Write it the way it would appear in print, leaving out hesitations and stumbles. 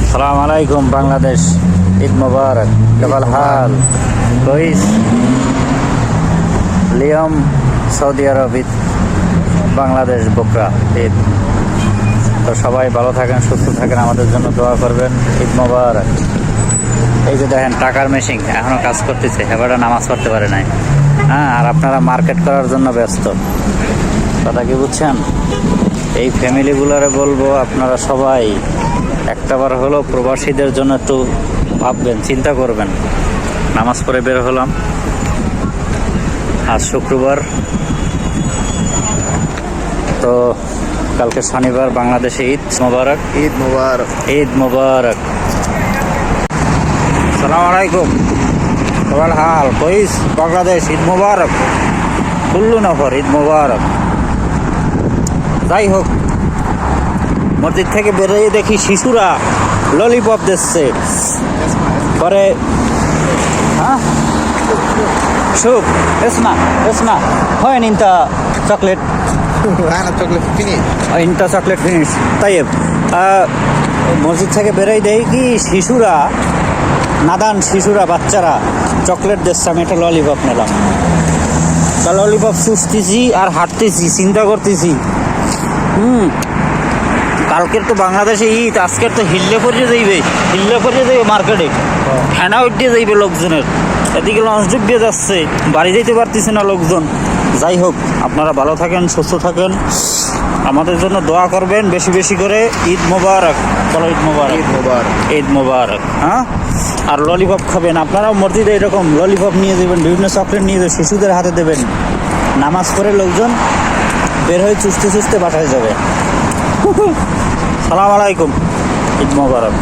अस्सलाम वालेकुम बांग्लादेश। ईद मुबारक। कबल हाल कोइस लियम সৌদি আরব ঈদ বাংলাদেশ বকরা ঈদ। তো সবাই ভালো থাকেন, সুস্থ থাকেন, আমাদের জন্য দোয়া করবেন। ঈদ মুবারক। এই যে দেখেন টাকার মেশিন এখনো কাজ করতেছে, এবারে নামাজ পড়তে পারে নাই। হ্যাঁ, আর আপনারা মার্কেট করার জন্য ব্যস্ত, কথা কি বুঝছেন? এই ফ্যামিলিগুলোরে বলবো আপনারা সবাই একটাবার হলো প্রবাসীদের জন্য একটু ভাববেন, চিন্তা করবেন। নামাজ পড়ে বের হলাম, আজ শুক্রবার, তো কালকে শনিবার, বাংলাদেশে ঈদ মুবারক। ঈদ মুবারক। ঈদ মুবারক। আসসালামু আলাইকুম। কবল হাল কইস বাংলাদেশ। ঈদ মুবারক কুল্লু নফর, ঈদ মুবারক। যাই হোক, মসজিদ থেকে বেরিয়ে দেখি শিশুরা ললিপপ দিচ্ছে, পরে হ্যাঁ শুক এসনা হয় ইনটা চকলেট, Ana chocolate finish. ইনটা চকলেট ফিনিশ। তাই মসজিদ থেকে বেরোই দেখি কি শিশুরা, নাদান শিশুরা, বাচ্চারা চকলেট দিচ্ছে। আমি একটা ললিপপ নিলাম, তা ললিপপ চুষতেছি আর হাঁটতেছি, চিন্তা করতেছি কালকের তো বাংলাদেশে ঈদ, আজকের তো হিল্লে পরিয়ে যাইবে মার্কেটে, ফেনা উঠিয়ে যাইবে লোকজনের। এদিকে লঞ্চ ডুবিয়ে যাচ্ছে, বাড়ি যেতে পারতেছে না লোকজন। যাই হোক, আপনারা ভালো থাকেন, সুস্থ থাকেন, আমাদের জন্য দোয়া করবেন বেশি বেশি করে। ঈদ মোবারক। চলো ঈদ মোবারক। ঈদ মুবারক। ঈদ মোবারক। হ্যাঁ, আর ললিপপ খাবেন আপনারাও, মসজিদে এরকম ললিপপ নিয়ে যাবেন, বিভিন্ন চকলেট নিয়ে যাবেন, শিশুদের হাতে দেবেন। নামাজ পড়ে লোকজন বের হয়ে চুষতে চুষতে বাসায় যাবে। সালাম আলাইকুম। ঈদ মোবারক।